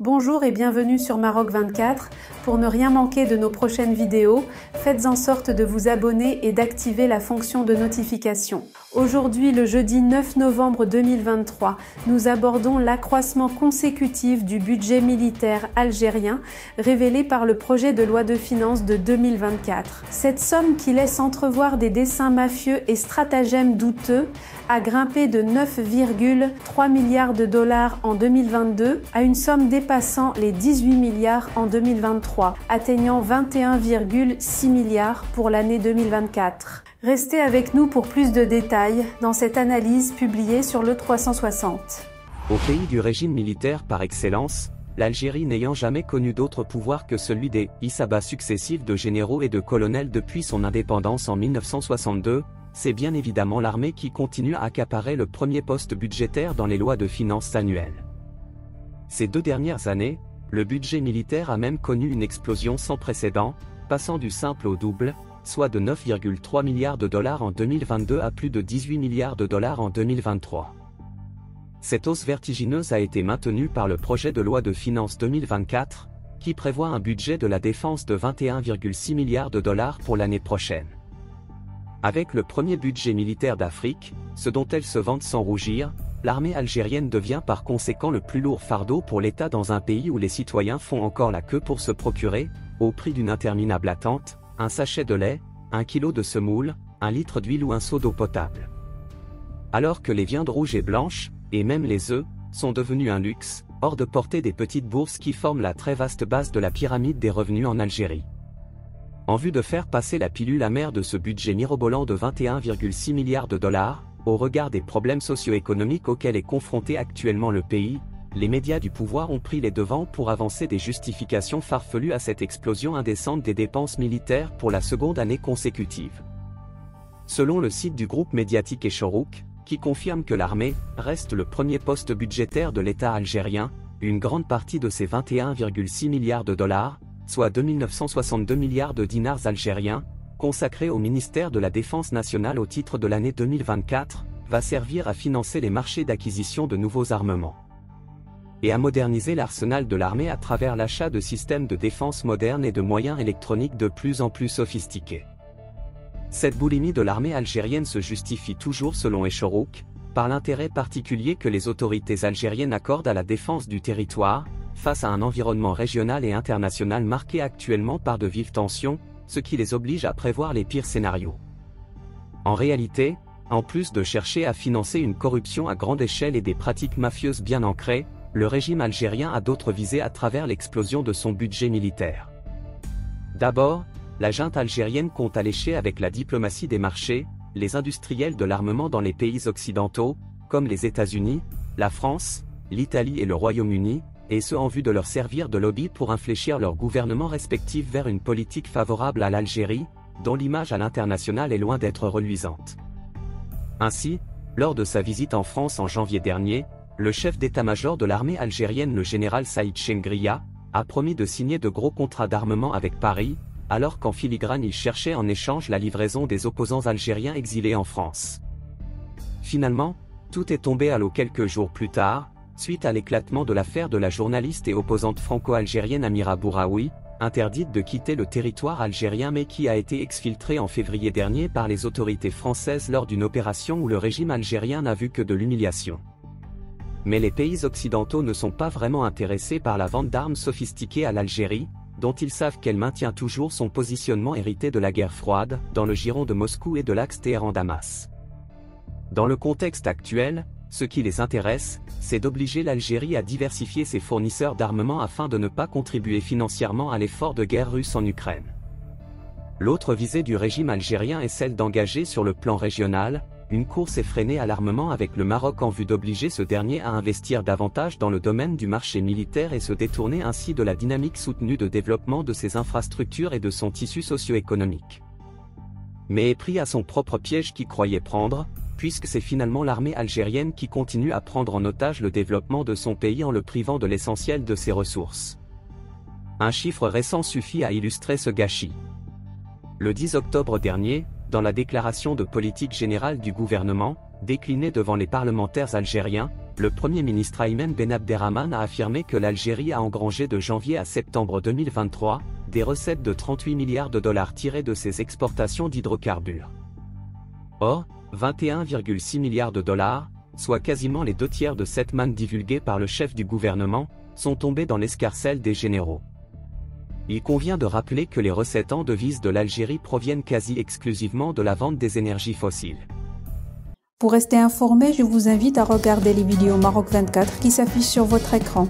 Bonjour et bienvenue sur Maroc 24. Pour ne rien manquer de nos prochaines vidéos, faites en sorte de vous abonner et d'activer la fonction de notification. Aujourd'hui, le jeudi 9 novembre 2023, nous abordons l'accroissement consécutif du budget militaire algérien révélé par le projet de loi de finances de 2024. Cette somme qui laisse entrevoir des desseins mafieux et stratagèmes douteux a grimpé de 9,3 milliards de dollars en 2022 à une somme dépassant les 18 milliards en 2023, atteignant 21,6 milliards pour l'année 2024. Restez avec nous pour plus de détails dans cette analyse publiée sur le 360. Au pays du régime militaire par excellence, l'Algérie n'ayant jamais connu d'autre pouvoir que celui des issabas successifs de généraux et de colonels depuis son indépendance en 1962, c'est bien évidemment l'armée qui continue à accaparer le premier poste budgétaire dans les lois de finances annuelles. Ces 2 dernières années, le budget militaire a même connu une explosion sans précédent, passant du simple au double, soit de 9,3 milliards de dollars en 2022 à plus de 18 milliards de dollars en 2023. Cette hausse vertigineuse a été maintenue par le projet de loi de finances 2024, qui prévoit un budget de la défense de 21,6 milliards de dollars pour l'année prochaine. Avec le premier budget militaire d'Afrique, ce dont elle se vante sans rougir, l'armée algérienne devient par conséquent le plus lourd fardeau pour l'État dans un pays où les citoyens font encore la queue pour se procurer, au prix d'une interminable attente, un sachet de lait, 1 kilo de semoule, 1 litre d'huile ou un seau d'eau potable. Alors que les viandes rouges et blanches, et même les œufs, sont devenus un luxe, hors de portée des petites bourses qui forment la très vaste base de la pyramide des revenus en Algérie. En vue de faire passer la pilule amère de ce budget mirobolant de 21,6 milliards de dollars, au regard des problèmes socio-économiques auxquels est confronté actuellement le pays, les médias du pouvoir ont pris les devants pour avancer des justifications farfelues à cette explosion indécente des dépenses militaires pour la seconde année consécutive. Selon le site du groupe médiatique Echorouk, qui confirme que l'armée reste le premier poste budgétaire de l'État algérien, une grande partie de ces 21,6 milliards de dollars, soit 2 962 milliards de dinars algériens, consacrés au ministère de la Défense nationale au titre de l'année 2024, va servir à financer les marchés d'acquisition de nouveaux armements et à moderniser l'arsenal de l'armée à travers l'achat de systèmes de défense modernes et de moyens électroniques de plus en plus sophistiqués. Cette boulimie de l'armée algérienne se justifie toujours selon Echorouk, par l'intérêt particulier que les autorités algériennes accordent à la défense du territoire, face à un environnement régional et international marqué actuellement par de vives tensions, ce qui les oblige à prévoir les pires scénarios. En réalité, en plus de chercher à financer une corruption à grande échelle et des pratiques mafieuses bien ancrées, le régime algérien a d'autres visées à travers l'explosion de son budget militaire. D'abord, la junte algérienne compte allécher avec la diplomatie des marchés, les industriels de l'armement dans les pays occidentaux, comme les États-Unis, la France, l'Italie et le Royaume-Uni, et ce en vue de leur servir de lobby pour infléchir leurs gouvernements respectifs vers une politique favorable à l'Algérie, dont l'image à l'international est loin d'être reluisante. Ainsi, lors de sa visite en France en janvier dernier, le chef d'état-major de l'armée algérienne, le général Saïd Chengria, a promis de signer de gros contrats d'armement avec Paris, alors qu'en filigrane il cherchait en échange la livraison des opposants algériens exilés en France. Finalement, tout est tombé à l'eau quelques jours plus tard, suite à l'éclatement de l'affaire de la journaliste et opposante franco-algérienne Amira Bouraoui, interdite de quitter le territoire algérien mais qui a été exfiltrée en février dernier par les autorités françaises lors d'une opération où le régime algérien n'a vu que de l'humiliation. Mais les pays occidentaux ne sont pas vraiment intéressés par la vente d'armes sophistiquées à l'Algérie, dont ils savent qu'elle maintient toujours son positionnement hérité de la guerre froide, dans le giron de Moscou et de l'axe Téhéran-Damas. Dans le contexte actuel, ce qui les intéresse, c'est d'obliger l'Algérie à diversifier ses fournisseurs d'armement afin de ne pas contribuer financièrement à l'effort de guerre russe en Ukraine. L'autre visée du régime algérien est celle d'engager sur le plan régional, une course effrénée à l'armement avec le Maroc en vue d'obliger ce dernier à investir davantage dans le domaine du marché militaire et se détourner ainsi de la dynamique soutenue de développement de ses infrastructures et de son tissu socio-économique. Mais est pris à son propre piège qu'il croyait prendre, puisque c'est finalement l'armée algérienne qui continue à prendre en otage le développement de son pays en le privant de l'essentiel de ses ressources. Un chiffre récent suffit à illustrer ce gâchis. Le 10 octobre dernier, dans la déclaration de politique générale du gouvernement, déclinée devant les parlementaires algériens, le Premier ministre Aymen Ben Abderrahmane a affirmé que l'Algérie a engrangé de janvier à septembre 2023 des recettes de 38 milliards de dollars tirées de ses exportations d'hydrocarbures. Or, 21,6 milliards de dollars, soit quasiment les 2/3 de cette manne divulguée par le chef du gouvernement, sont tombés dans l'escarcelle des généraux. Il convient de rappeler que les recettes en devises de l'Algérie proviennent quasi exclusivement de la vente des énergies fossiles. Pour rester informé, je vous invite à regarder les vidéos Maroc 24 qui s'affichent sur votre écran.